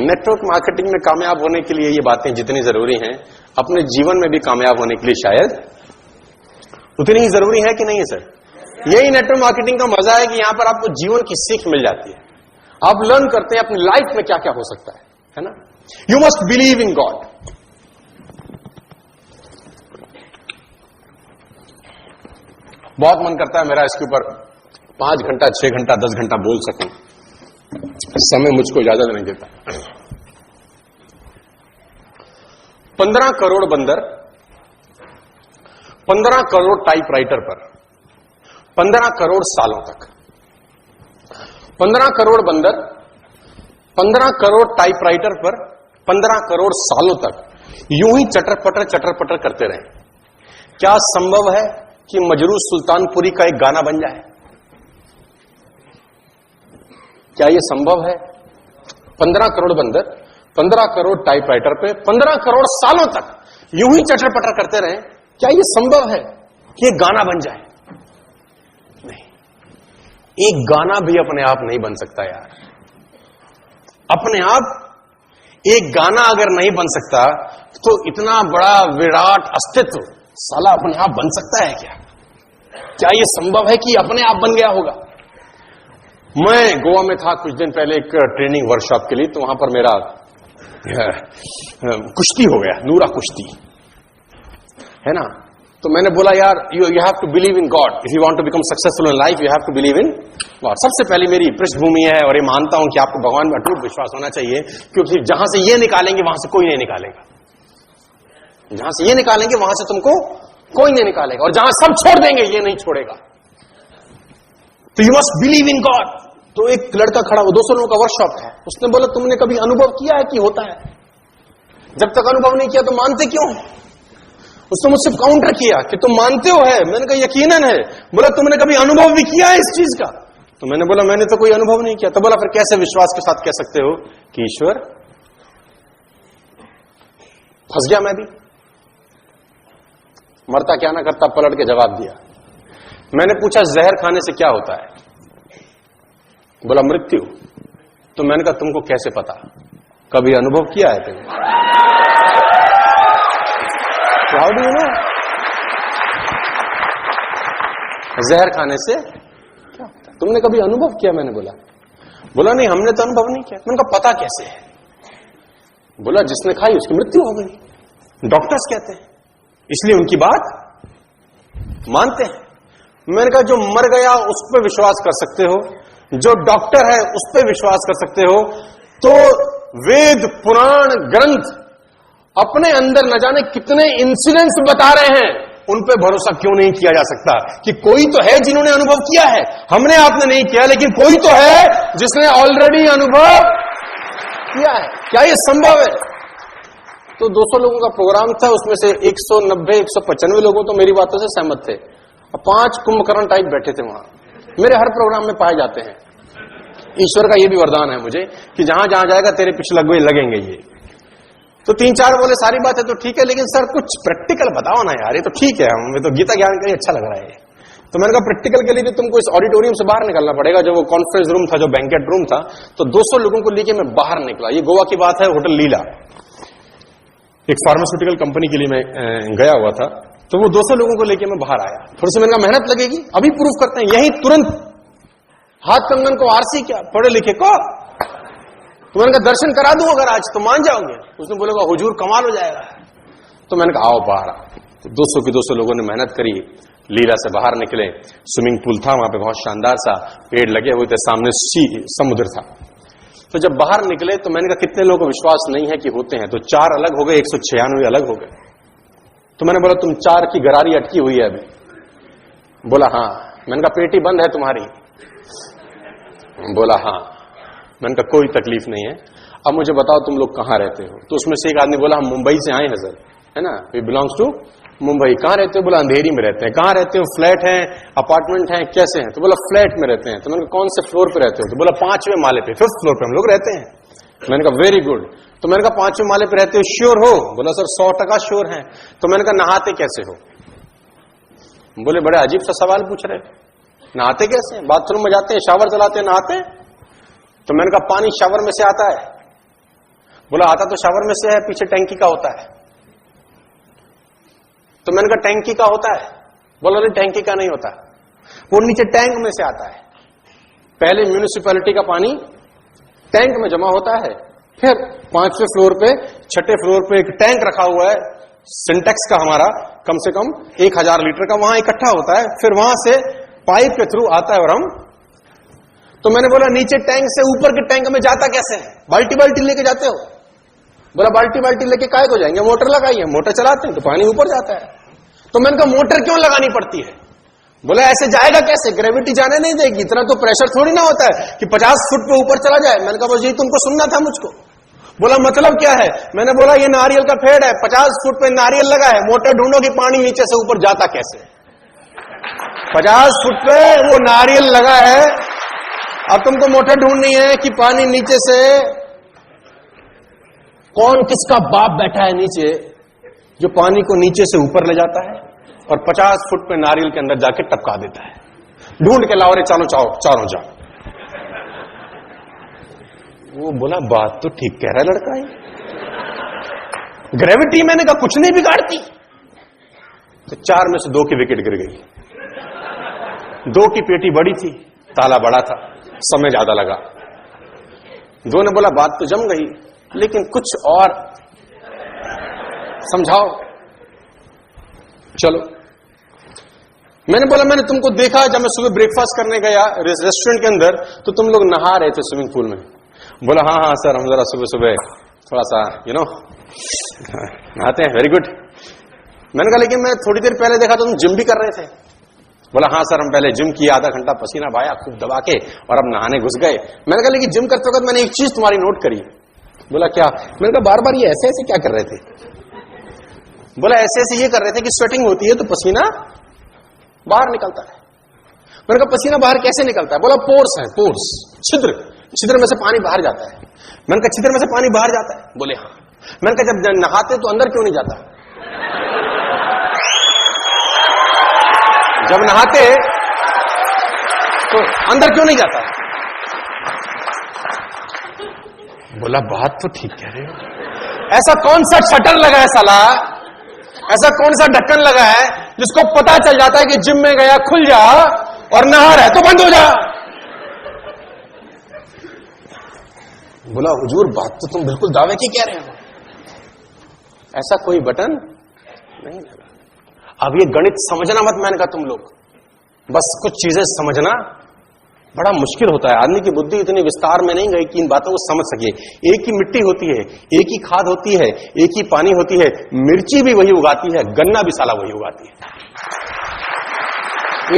Network marketing में कामयाब होने के लिए ये बातें जितनी जरूरी हैं, अपने जीवन में भी कामयाब होने के लिए शायद उतनी ही जरूरी है कि नहीं है सर? यही नेटवर्क मार्केटिंग का मजा है कि यहां पर आपको जीवन की सीख मिल जाती है। आप लर्न करते हैं अपनी लाइफ में क्या क्या हो सकता है ना? You must believe in God. बहुत मन करता है मेरा इसके ऊपर 5 घंटा 6 घंटा 10 घंटा बोल सकूं, समय मुझको इजाजत नहीं देता। 15 करोड़ बंदर 15 करोड़ टाइपराइटर पर 15 करोड़ सालों तक, 15 करोड़ बंदर 15 करोड़ टाइपराइटर पर 15 करोड़ सालों तक यूं ही चटर पटर करते रहे। क्या संभव है कि मजरू सुल्तानपुरी का एक गाना बन जाए? क्या यह संभव है? 15 करोड़ बंदर 15 करोड़ टाइपराइटर पे 15 करोड़ सालों तक यूं ही चटर पटर करते रहे, क्या यह संभव है कि यह गाना बन जाए? नहीं, एक गाना भी अपने आप नहीं बन सकता यार। अपने आप एक गाना अगर नहीं बन सकता तो इतना बड़ा विराट अस्तित्व साला अपने आप बन सकता है क्या? क्या यह संभव है कि अपने आप बन गया होगा? मैं गोवा में था कुछ दिन पहले एक ट्रेनिंग वर्कशॉप के लिए, तो वहां पर मेरा कुश्ती हो गया, नूरा कुश्ती है ना। तो मैंने बोला यार you have to believe in God if you want to become successful in life, you have to believe in God. सबसे पहले मेरी पृष्ठभूमि है और ये मानता हूं कि आपको भगवान में अटूट विश्वास होना चाहिए, क्योंकि जहां से ये निकालेंगे वहां से कोई नहीं निकालेगा। जहां से ये निकालेंगे वहां से तुमको कोई नहीं निकालेगा, और जहां सब छोड़ देंगे ये नहीं छोड़ेगा। तो you must believe in God. तो एक लड़का खड़ा, वो 200 लोगों का वर्कशॉप था, उसने बोला तुमने कभी अनुभव किया है कि होता है? जब तक अनुभव नहीं किया तो मानते क्यों? उसने मुझसे काउंटर किया कि तुम मानते हो है। मैंने कहा यकीनन है। बोला तुमने कभी अनुभव भी किया है इस चीज का? तो मैंने बोला मैंने तो कोई अनुभव नहीं किया। तो बोला फिर कैसे विश्वास के साथ कह सकते हो कि ईश्वर? फंस गया मैं भी। मरता क्या ना करता पलट के जवाब दिया। मैंने पूछा जहर खाने से क्या होता है? बोला मृत्यु। तो मैंने कहा तुमको कैसे पता? कभी अनुभव किया है तुमने? How do you know? जहर खाने से क्या होता है? तुमने कभी अनुभव किया? मैंने बोला नहीं हमने तो अनुभव नहीं किया। मैंने कहा पता कैसे है? बोला जिसने खाई उसकी मृत्यु हो गई, डॉक्टर्स कहते हैं, इसलिए उनकी बात मानते हैं। मैंने कहा जो मर गया उस पर विश्वास कर सकते हो, जो डॉक्टर है उस पर विश्वास कर सकते हो, तो वेद पुराण ग्रंथ अपने अंदर न जाने कितने इंसिडेंट्स बता रहे हैं, उन पे भरोसा क्यों नहीं किया जा सकता कि कोई तो है जिन्होंने अनुभव किया है। हमने आपने नहीं किया, लेकिन कोई तो है जिसने ऑलरेडी अनुभव किया है। क्या यह संभव है? तो 200 लोगों का प्रोग्राम था, उसमें से 190 195 लोगों तो मेरी बातों से सहमत थे, और 5 कुंभकर्ण टाइप बैठे थे वहां। मेरे हर प्रोग्राम में पाए जाते हैं। ईश्वर का यह भी वरदान है मुझे कि जहां जहां जाएगा तेरे पीछे लगेंगे ये। तो 3-4 बोले सारी बात है तो ठीक है, लेकिन सर कुछ प्रैक्टिकल बताओ ना यार। ये तो ठीक है, हमें तो गीता ज्ञान का अच्छा लग रहा है। तो मैंने कहा प्रैक्टिकल के लिए तो तुमको इस ऑडिटोरियम से बाहर निकलना पड़ेगा। जो वो कॉन्फ्रेंस रूम था, जो बैंकेट रूम था, तो 200 लोगों को लेके मैं बाहर निकला। ये गोवा की बात है, होटल लीला, एक फार्मास्यूटिकल कंपनी के लिए मैं गया हुआ था। तो वो 200 लोगों को लेके मैं बाहर आया। थोड़ी सी मैंने कहा मेहनत लगेगी, अभी प्रूफ करते हैं, यही तुरंत हाथ कंगन को आरसी क्या पढ़े लिखे को तो मैंने कहा दर्शन करा दूं अगर आज तो मान जाओगे। उसने बोलेगा हुजूर कमाल हो जाएगा। तो मैंने कहा आओ बाहर। तो 200 के 200 लोगों ने मेहनत करी, लीला से बाहर निकले। स्विमिंग पूल था वहां पे, बहुत शानदार सा, पेड़ लगे हुए थे, सामने समुद्र था। तो जब बाहर निकले तो मैंने कहा कितने लोगों को विश्वास नहीं है कि होते हैं? तो 4 अलग हो गए, 196 अलग हो गए। तो मैंने बोला तुम 4 की गरारी अटकी हुई है अभी? बोला हाँ। मैंने कहा पेटी बंद है तुम्हारी? बोला हाँ। मैंने कहा कोई तकलीफ नहीं है, अब मुझे बताओ तुम लोग कहां रहते हो? तो उसमें से एक आदमी बोला हम मुंबई से आए हैं सर, है ना, वी बिलोंग्स टू मुंबई। कहां रहते हो? बोला अंधेरी में रहते हैं। कहां रहते हो? फ्लैट है, अपार्टमेंट है, कैसे हैं? तो बोला फ्लैट में रहते हैं। तो मैंने कहा कौन से फ्लोर पे रहते हो? तो बोला 5वें माले पे, 5th फ्लोर पे हम लोग रहते हैं। मैंने कहा वेरी गुड। तो मैंने कहा 5वें माले पे रहते हो, श्योर हो? बोला सर 100% श्योर है। तो मैंने कहा नहाते कैसे हो? बोले बड़े अजीब सा सवाल पूछ रहे, नहाते कैसे? बाथरूम में जाते हैं, शावर चलाते हैं, नहाते हैं? तो मैंने कहा पानी शावर में से आता है। बोला आता तो शावर में से है, पीछे टैंकी का होता है। तो मैंने कहा टैंकी का होता है? बोला नहीं टैंकी का नहीं होता, वो नीचे टैंक में से आता है। पहले म्यूनिसिपैलिटी का पानी टैंक में जमा होता है, फिर 5वें फ्लोर पे 6ठे फ्लोर पे एक टैंक रखा हुआ है सिंटेक्स का, हमारा कम से कम 1000 लीटर का, वहां इकट्ठा होता है, फिर वहां से पाइप के थ्रू आता है। और हम तो मैंने बोला नीचे टैंक से ऊपर के टैंक में जाता कैसे है? बाल्टी बाल्टी लेके जाते हो? बोला बाल्टी बाल्टी लेके काहे को जाएंगे, मोटर लगाइए, मोटर चलाते हैं तो पानी ऊपर जाता है। तो मैंने कहा मोटर क्यों लगानी पड़ती है? बोला ऐसे जाएगा कैसे, ग्रेविटी जाने नहीं देगी, इतना तो प्रेशर थोड़ी ना होता है कि 50 फुट पे ऊपर चला जाए। मैंने कहा बस यही तुमको सुनना था मुझको। बोला मतलब क्या है? मैंने बोला ये नारियल का पेड़ है, 50 फुट पे नारियल लगा है, मोटर ढूंढो कि पानी नीचे से ऊपर जाता कैसे। 50 फुट पे वो नारियल लगा है, अब तुमको मोटर ढूंढनी है कि पानी नीचे से, कौन किसका बाप बैठा है नीचे जो पानी को नीचे से ऊपर ले जाता है और 50 फुट पे नारियल के अंदर जाके टपका देता है। ढूंढ के लाओ रे, चारों जाओ। वो बोला बात तो ठीक कह रहा है लड़का, ग्रेविटी मैंने कहा कुछ नहीं बिगाड़ती। तो 4 में से 2 की विकेट गिर गई। 2 की पेटी बड़ी थी, ताला बड़ा था, समय ज्यादा लगा। 2 ने बोला बात तो जम गई, लेकिन कुछ और समझाओ। चलो, मैंने बोला मैंने तुमको देखा जब मैं सुबह ब्रेकफास्ट करने गया रेस्टोरेंट के अंदर, तो तुम लोग नहा रहे थे स्विमिंग पूल में। बोला हाँ सर, हम जरा सुबह सुबह थोड़ा सा नहाते हैं। Very good. मैंने कहा लेकिन मैं थोड़ी देर पहले देखा तो तुम जिम भी कर रहे थे। बोला हाँ सर, हम पहले जिम किया, आधा घंटा पसीना बहाया खूब दबा के, और अब नहाने घुस गए। मैंने कहा लेकिन जिम करते वक्त मैंने एक चीज तुम्हारी नोट करी। बोला क्या? मैंने कहा बार बार ये ऐसे ऐसे क्या कर रहे थे? बोला ऐसे ऐसे ये कर रहे थे कि स्वेटिंग होती है तो पसीना बाहर निकलता है। मैंने कहा पसीना बाहर कैसे निकलता है? बोला पोर्स है, पोर्स, छिद्र में से पानी बाहर जाता है। मैंने कहा छिद्र में से पानी बाहर जाता है? बोले हाँ। मैंने कहा जब नहाते तो अंदर क्यों नहीं जाता? जब नहाते तो अंदर क्यों नहीं जाता? बोला बात तो ठीक कह रहे हो। ऐसा कौन सा शटर लगा है साला, ऐसा कौन सा ढक्कन लगा है जिसको पता चल जाता है कि जिम में गया खुल जा और नहा रहा है तो बंद हो जा? बोला हुजूर बात तो तुम बिल्कुल दावे की कह रहे हो, ऐसा कोई बटन नहीं लगा। अब ये गणित समझना मत, मैंने कहा तुम लोग बस कुछ चीजें समझना बड़ा मुश्किल होता है। आदमी की बुद्धि इतनी विस्तार में नहीं गई कि इन बातों को समझ सके। एक ही मिट्टी होती है, एक ही खाद होती है, एक ही पानी होती है, मिर्ची भी वही उगाती है, गन्ना भी साला वही उगाती है।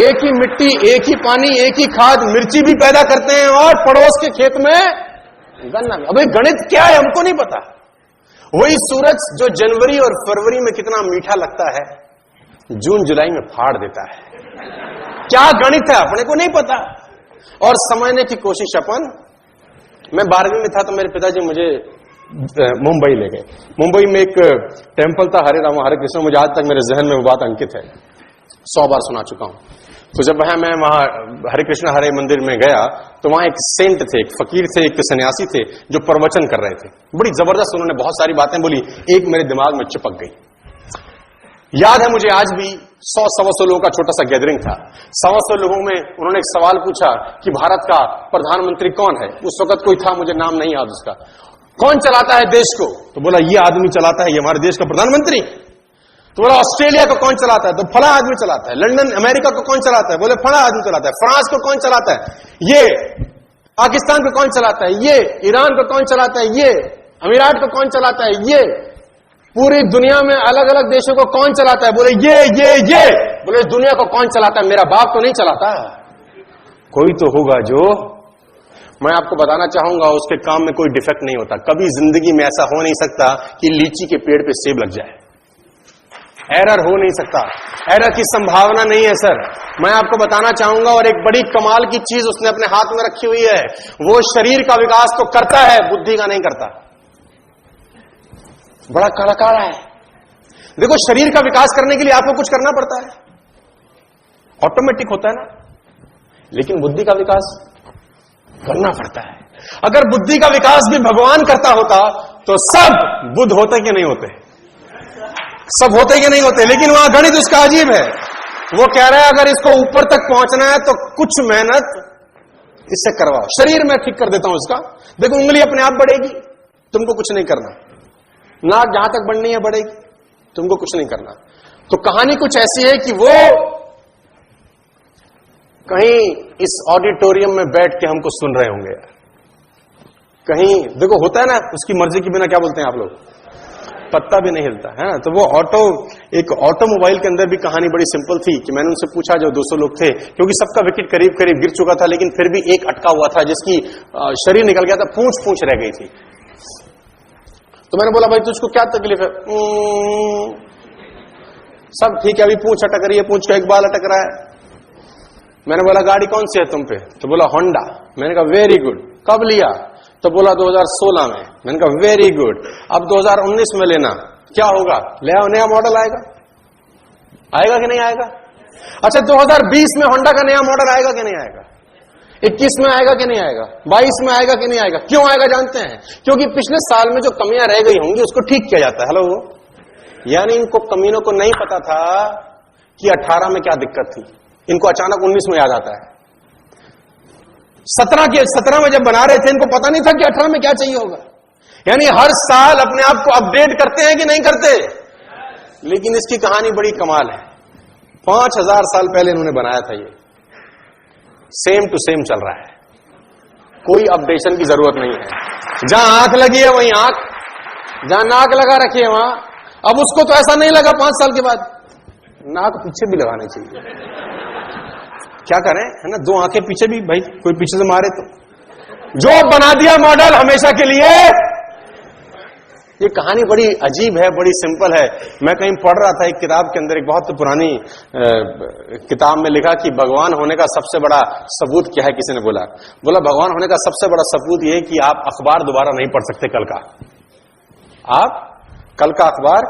एक ही मिट्टी, एक ही पानी, एक ही खाद, मिर्ची भी पैदा करते हैं और पड़ोस के खेत में गन्ना भी। अबे गणित क्या है हमको नहीं पता। वही सूरज जो जनवरी और फरवरी में कितना मीठा लगता है, जून जुलाई में फाड़ देता है। क्या गणित है अपने को नहीं पता। और समझने की कोशिश अपन, मैं 12वीं में था तो मेरे पिताजी मुझे मुंबई ले गए। मुंबई में एक टेंपल था हरे राम हरे कृष्ण, मुझे आज तक मेरे जहन में वो बात अंकित है, 100 बार सुना चुका हूं। तो जब मैं वहां हरे कृष्ण हरे मंदिर में गया तो वहां एक सेंट थे, एक फकीर थे, एक सन्यासी थे जो प्रवचन कर रहे थे। बड़ी जबरदस्त उन्होंने बहुत सारी बातें बोली, एक मेरे दिमाग में चिपक गई। याद है मुझे आज भी, 100-125 लोगों का छोटा सा गैदरिंग था। 125 लोगों में उन्होंने एक सवाल पूछा कि भारत का प्रधानमंत्री कौन है। उस वक्त कोई था, मुझे नाम नहीं याद उसका। कौन चलाता है देश को? तो बोला ये आदमी चलाता है, ये हमारे देश का प्रधानमंत्री। तो बोला ऑस्ट्रेलिया को कौन चलाता है? तो फला आदमी चलाता है। लंदन अमेरिका को कौन चलाता है? बोले फला आदमी चलाता है। फ्रांस को कौन चलाता है? ये। पाकिस्तान को कौन चलाता है? ये। ईरान को कौन चलाता है? ये। अमीरात को कौन चलाता है? ये। पूरी दुनिया में अलग अलग देशों को कौन चलाता है? बोले ये। बोले दुनिया को कौन चलाता है? मेरा बाप तो नहीं चलाता, कोई तो होगा जो। मैं आपको बताना चाहूंगा उसके काम में कोई डिफेक्ट नहीं होता। कभी जिंदगी में ऐसा हो नहीं सकता कि लीची के पेड़ पे सेब लग जाए। एरर हो नहीं सकता, एरर की संभावना नहीं है सर। मैं आपको बताना चाहूंगा, और एक बड़ी कमाल की चीज उसने अपने हाथ में रखी हुई है, वो शरीर का विकास तो करता है, बुद्धि का नहीं करता। बड़ा कलाकार है। देखो शरीर का विकास करने के लिए आपको कुछ करना पड़ता है, ऑटोमेटिक होता है ना, लेकिन बुद्धि का विकास करना पड़ता है। अगर बुद्धि का विकास भी भगवान करता होता तो सब बुद्ध होते कि नहीं होते? सब होते कि नहीं होते? लेकिन वहां गणित उसका अजीब है। वो कह रहा है अगर इसको ऊपर तक पहुंचना है तो कुछ मेहनत इससे करवाओ। शरीर में ठीक कर देता हूं इसका, देखो उंगली अपने आप बढ़ेगी, तुमको कुछ नहीं करना। नाक जहां तक बढ़नी है बढ़ेगी, तुमको कुछ नहीं करना। तो कहानी कुछ ऐसी है कि वो कहीं इस ऑडिटोरियम में बैठ के हमको सुन रहे होंगे, कहीं देखो होता है ना, उसकी मर्जी के बिना क्या बोलते हैं आप लोग, पत्ता भी नहीं हिलता है ना। तो वो एक ऑटोमोबाइल के अंदर भी कहानी बड़ी सिंपल थी कि मैंने उनसे पूछा, जो 200 लोग थे, क्योंकि सबका विकेट करीब करीब गिर चुका था, लेकिन फिर भी एक अटका हुआ था जिसकी शरीर निकल गया था, पूंछ रह गई थी। तो मैंने बोला भाई तुझको क्या तकलीफ है? सब ठीक है, अभी पूंछ अटक रही है, पूंछ का एक बाल अटक रहा है। मैंने बोला गाड़ी कौन सी है तुम पे? तो बोला होंडा। मैंने कहा वेरी गुड, कब लिया? तो बोला 2016 में। मैंने कहा वेरी गुड, अब 2019 में लेना, क्या होगा? ले आओ, नया मॉडल आएगा। आएगा कि नहीं आएगा? अच्छा 2020 में होंडा का नया मॉडल आएगा कि नहीं आएगा? 21 में आएगा कि नहीं आएगा? 22 में आएगा कि नहीं आएगा? क्यों आएगा जानते हैं? क्योंकि पिछले साल में जो कमियां रह गई होंगी उसको ठीक किया जाता है। हेलो, यानी इनको कमीनों को नहीं पता था कि 18 में क्या दिक्कत थी, इनको अचानक 19 में याद आता है। 17 में जब बना रहे थे इनको पता नहीं था कि 18 में क्या चाहिए होगा। यानी हर साल अपने आप को अपडेट करते हैं कि नहीं करते? लेकिन इसकी कहानी बड़ी कमाल है। 5000 साल पहले इन्होंने बनाया था, ये सेम टू सेम चल रहा है, कोई अपडेशन की जरूरत नहीं है। जहां आंख लगी है वहीं आंख, जहां नाक लगा रखी है वहां। अब उसको तो ऐसा नहीं लगा 5 साल के बाद, नाक पीछे भी लगानी चाहिए। क्या करें, है ना, 2 आंखें पीछे भी, भाई कोई पीछे से मारे तो। जो बना दिया मॉडल हमेशा के लिए। ये कहानी बड़ी अजीब है, बड़ी सिंपल है। मैं कहीं पढ़ रहा था एक किताब के अंदर, एक बहुत पुरानी किताब में लिखा कि भगवान होने का सबसे बड़ा सबूत क्या है। किसी ने बोला भगवान होने का सबसे बड़ा सबूत यह कि आप अखबार दोबारा नहीं पढ़ सकते कल का। आप कल का अखबार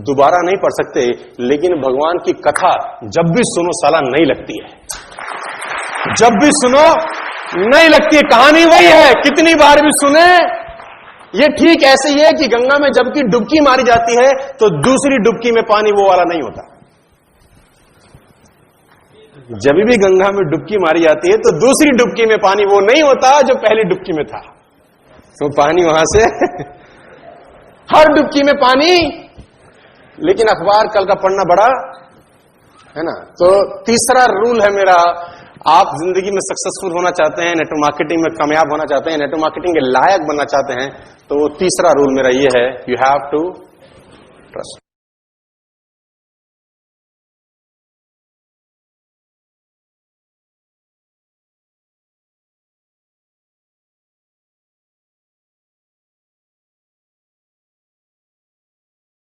दोबारा नहीं पढ़ सकते, लेकिन भगवान की कथा जब भी सुनो साला नहीं लगती है, जब भी सुनो नहीं लगती है। कहानी वही है, कितनी बार भी सुने। ये ठीक ऐसे ही है कि गंगा में जबकि डुबकी मारी जाती है तो दूसरी डुबकी में पानी वो वाला नहीं होता। जब भी गंगा में डुबकी मारी जाती है तो दूसरी डुबकी में पानी वो नहीं होता जो पहली डुबकी में था। तो पानी वहां से हर डुबकी में पानी। लेकिन अखबार कल का पढ़ना बड़ा है ना। तो तीसरा रूल है मेरा, आप जिंदगी में सक्सेसफुल होना चाहते हैं, नेटवर्क मार्केटिंग में कामयाब होना चाहते हैं, नेटवर्क मार्केटिंग के लायक बनना चाहते हैं, तो तीसरा रूल मेरा ये है, यू हैव टू ट्रस्ट।